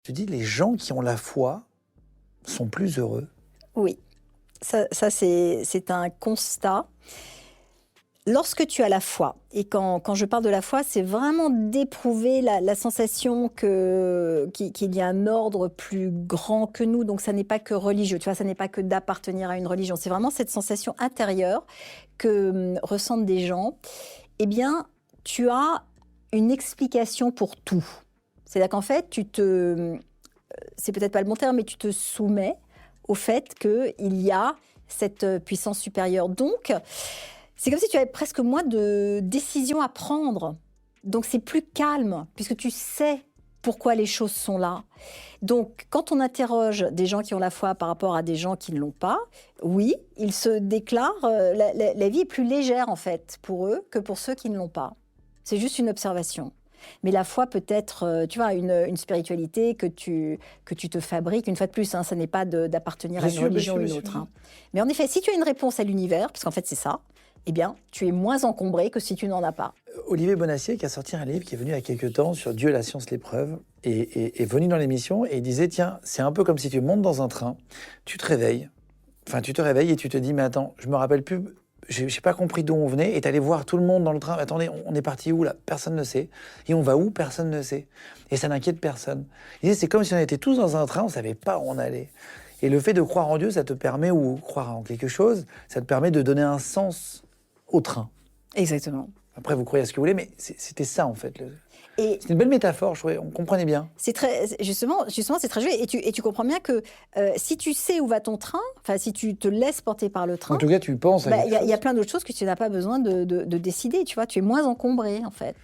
Tu dis, les gens qui ont la foi sont plus heureux. Oui, ça c'est un constat. Lorsque tu as la foi, et quand je parle de la foi, c'est vraiment d'éprouver la sensation qu'il y a un ordre plus grand que nous, donc ça n'est pas que religieux, tu vois, ça n'est pas que d'appartenir à une religion, c'est vraiment cette sensation intérieure que ressentent des gens. Eh bien, tu as une explication pour tout. C'est-à-dire qu'en fait, c'est peut-être pas le bon terme, mais tu te soumets au fait qu'il y a cette puissance supérieure. Donc, c'est comme si tu avais presque moins de décisions à prendre. Donc, c'est plus calme, puisque tu sais pourquoi les choses sont là. Donc, quand on interroge des gens qui ont la foi par rapport à des gens qui ne l'ont pas, oui, ils se déclarent, la vie est plus légère, en fait, pour eux que pour ceux qui ne l'ont pas. C'est juste une observation. Mais la foi peut être, tu vois, une spiritualité que tu te fabriques. Une fois de plus, hein, ça n'est pas d'appartenir à une religion ou une autre. Hein. Mais en effet, si tu as une réponse à l'univers, parce qu'en fait c'est ça, eh bien, tu es moins encombré que si tu n'en as pas. Olivier Bonacieux, qui a sorti un livre qui est venu il y a quelques temps sur Dieu, la science, l'épreuve, est venu dans l'émission et il disait, tiens, c'est un peu comme si tu montes dans un train, tu te réveilles et tu te dis, mais attends, je me rappelle plus, j'ai pas compris d'où on venait, et t'allais voir tout le monde dans le train, attendez, on est parti où là? Personne ne sait. Et on va où? Personne ne sait. Et ça n'inquiète personne. Il disait, c'est comme si on était tous dans un train, on savait pas où on allait. Et le fait de croire en Dieu, ça te permet, ou croire en quelque chose, ça te permet de donner un sens au train. Exactement. Après, vous croyez à ce que vous voulez, mais c'était ça, en fait. Et c'est une belle métaphore, je trouvais, on comprenait bien. c'est très, justement, c'est très joli. Et tu comprends bien que si tu sais où va ton train, enfin, si tu te laisses porter par le train, En tout cas, tu penses à quelque chose. Il y a plein d'autres choses que tu n'as pas besoin de décider, tu vois. Tu es moins encombré, en fait.